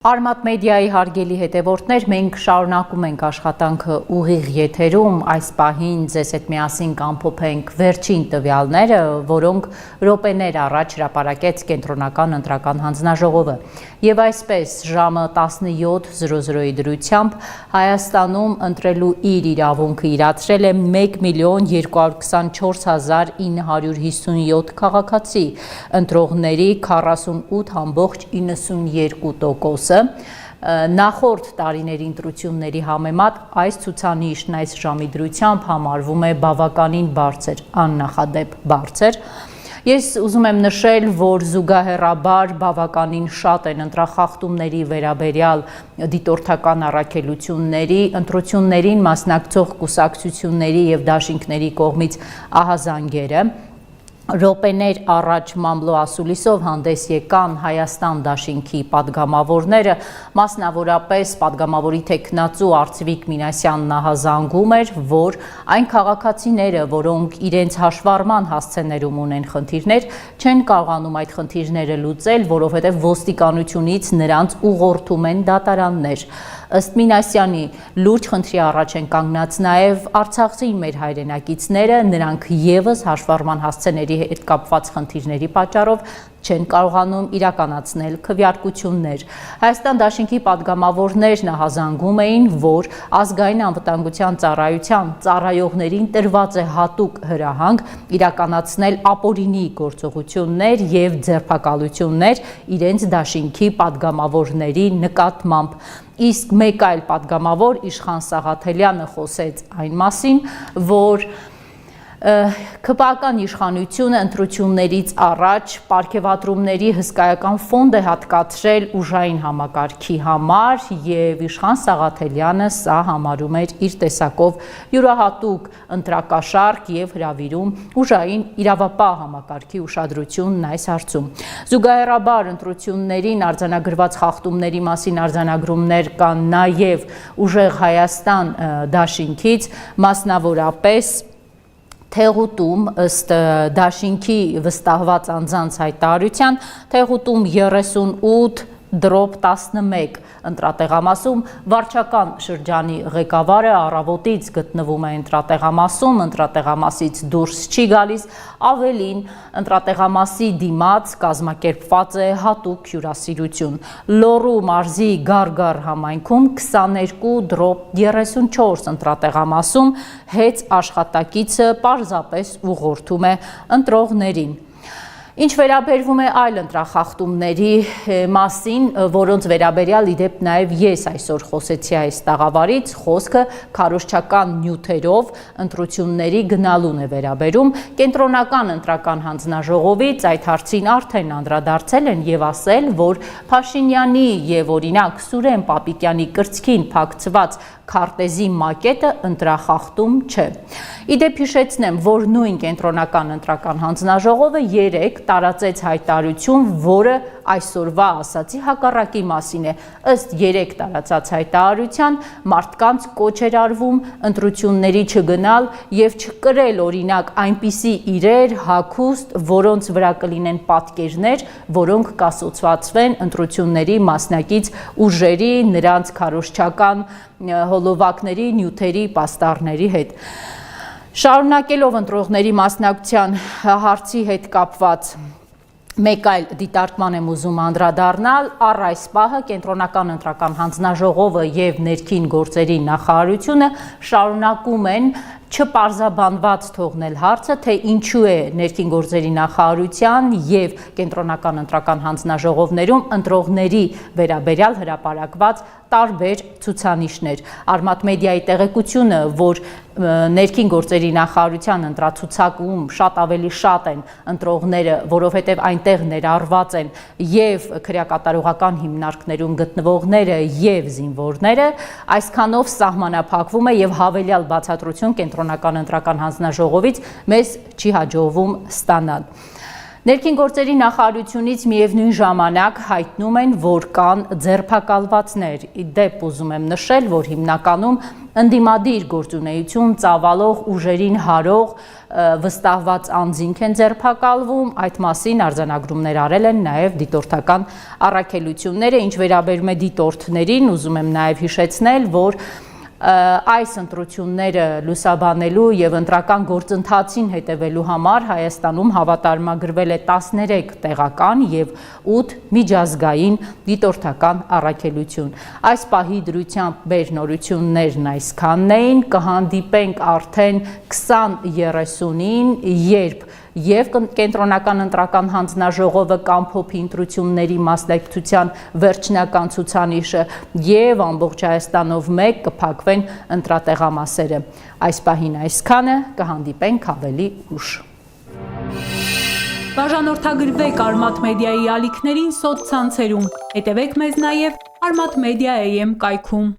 Արմատ մեդիայի հարգելի հետևորդներ, մենք շարունակում ենք աշխատանքը ուղիղ եթերում, այս պահին ձեզ հետ միասին կամփոփենք վերջին տվյալները, որոնք րոպեներ առաջ հրապարակեց Կենտրոնական ընտրական հանձնաժողովը։ Եվ այսպես ժամը 17:00-ի դրությամբ Հայաստանում ընտրելու իր իրավունքը իրացրել է 1.224.957 քաղաքացի, ընտրողների 48.92%։ Նախորդ տարիների ընտրությունների համեմատ այս ցուցանիշն այս ժամի դրությամբ համարվում է բավականին բարձր, աննախադեպ բարձր։ Ես ուզում եմ նշել, որ զուգահեռաբար բավականին շատ են ընտրախախտումների վերաբերյալ դիտորդական առաքելությունների, ընտրություններին մասնակցող կուսակցությունների եւ դաշինքների կողմից ահազանգերը։ Րոպեներ առաջ Մամլո ասուլիսով հանդես եկան Հայաստան դաշինքի падգամավորները, մասնավորապես падգամավորի թեկնածու Արծվիկ Մինասյանն ահազանգում էր, որ այն քաղաքացիները, որոնք իրենց հաշվառման հասցեներում ունեն խնդիրներ, չեն կարողանում այդ խնդիրները լուծել, որովհետև ոստիկանությունից նրանց ուղղորդում են դատարաններ։ Ըստ Մինասյանի լուրջ խնդրի առաջ են կանգնած նաև Արցախի մեր հայրենակիցները, նրանք եւս հաշվառման հասցեների հետ կապված խնդիրների պատճառով չեն կարողանում իրականացնել քվեարկություններ։ Հայաստան դաշինքի падգամավորներն ահազանգում էին, որ ազգային անվտանգության ծառայության ծառայողներին տրված է հատուկ հրահանգ իրականացնել ապօրինի գործողություններ եւ ձերբակալություններ իրենց դաշինքի падգամավորների նկատմամբ։ Իսկ մեկ այլ падգամավոր Իշխան Սաղաթելյանը խոսեց այն մասին, որ ԿՊԱ-ական իշխանությունը ընտրություններից առաջ պարգևատրումների հսկայական ֆոնդ է հատկացրել ուժային համակարգի համար եւ Իշխան Սաղաթելյանը սա համարում էր իր տեսակով յուրահատուկ ընտրակաշառք եւ հրավիրում ուժային իրավապահ համակարգի ուշադրությունն այս հարցում։ Զուգահեռաբար ընտրություններին արձանագրված խախտումների մասին արձանագրումներ կան նաեւ Ուժեղ Հայաստան դաշինքից, մասնավորապես Թեղուտում ըստ դաշինքի վստահված անձանց հայտարարության Թեղուտում 38/11 ընտրատեղամասում վարչական շրջանի ղեկավարը առավոտից գտնվում է ընտրատեղամասում, ընտրատեղամասից դուրս չի գալիս, ավելին ընտրատեղամասի դիմաց կազմակերպված է հատուկ հյուրասիրություն։ Լոռու մարզի Գարգար համայնքում 22/34 ընտրատեղամասում հեծ աշխատակիցը պարզապես ուղղորդում է ընտրողներին։ Ինչ վերաբերվում է այլ ընտրախախտումների մասին, որոնց վերաբերյալ իդեպ նաև ես այսօր խոսեցի այս տաղավարից, խոսքը քարոզչական նյութերով ընտրությունների գնալուն է վերաբերում, Կենտրոնական ընտրական հանձնաժողովից այդ հարցին արդեն անդրադարձել են եւ ասել, որ Փաշինյանի եւ օրինակ Սուրեն Պապիկյանի կրծքին փակցված քարտեզի մակետը ընտրախախտում չէ։ Իդեպ հիշեցնեմ, որ նույն Կենտրոնական ընտրական հանձնաժողովը երեկ տարածեց հայտարարություն, որը այսօրվա ասացի հակառակի մասին է։ Ըստ երեկ տարածած հայտարարության մարդկանց կոչ էր արվում ընտրությունների չգնալ եւ չկրել օրինակ այնպիսի իրեր, հագուստ, որոնց վրա կլինեն պատկերներ, որոնք կասոցվածվեն ընտրությունների մասնակից ուժերի, նրանց քարոզչական հոլովակների, նյութերի, պաստառների հետ։ Շարունակելով ընտրողների մասնակցության հարցի հետ կապված մեկ այլ դիտարկման եմ ուզում անդրադառնալ, առ այս պահը Կենտրոնական ընտրական հանձնաժողովը եւ Ներքին գործերի նախարարությունը շարունակում են չպարզաբանված թողնել հարցը, թե ինչու է Ներքին գործերի նախարարության եւ Կենտրոնական ընտրական հանձնաժողովներում ընտրողների վերաբերյալ հրապարակված տարբեր ցուցանիշներ։ Արմատ մեդիայի տեղեկությունը, որ Ներքին գործերի նախարարության ընտրացուցակում շատ ավելի շատ են ընտրողները, որովհետև այնտեղ ներառված են եւ քրեակատարողական հիմնարկներում գտնվողները եւ զինվորները, այսքանով սահմանափակվում է եւ հավելյալ բացատրություն Կենտրոնական ընտրական հանձնաժողովից մեզ չի հաջողվում ստանալ։ Ներքին գործերի նախարարությունից միևնույն ժամանակ հայտնում են, որ կան ձերբակալվածներ։ Ի դեպ ուզում եմ նշել, որ հիմնականում ընդդիմադիր գործունեություն ծավալող ուժերին հարող վստահված անձինք են ձերբակալվում, այդ մասին արձանագրումներ արել են նաև դիտորդական առաքելությունները, ինչ վերաբերում է դիտորդներին, ուզում եմ նաև հիշեցնել, որ այս ընտրությունները լուսաբանելու եւ ընտրական գործընթացին հետևելու համար Հայաստանում հավատարմագրվել է 13 տեղական եւ 8 միջազգային դիտորդական առաքելություն։ Այս պահի դրությամբ մեր նորություններն այսքանն էին, կհանդիպենք արդեն 20:30-ին, երբ եւ կենտրոնական ընտրական հանձնաժողովը կամփոփի ընտրությունների մասնակցության վերջնական ցուցանիշը եւ ամբողջ Հայաստանով մեկ կփակվեն ընտրատեղամասերը։ Այս պահին այսքանը, կհանդիպենք ավելի ուշ։ Բաժանորդագրվեք Արմաթ մեդիայի ալիքներին սոցցանցերում, հետևեք մեզ նաև Armat Media AM կայքում։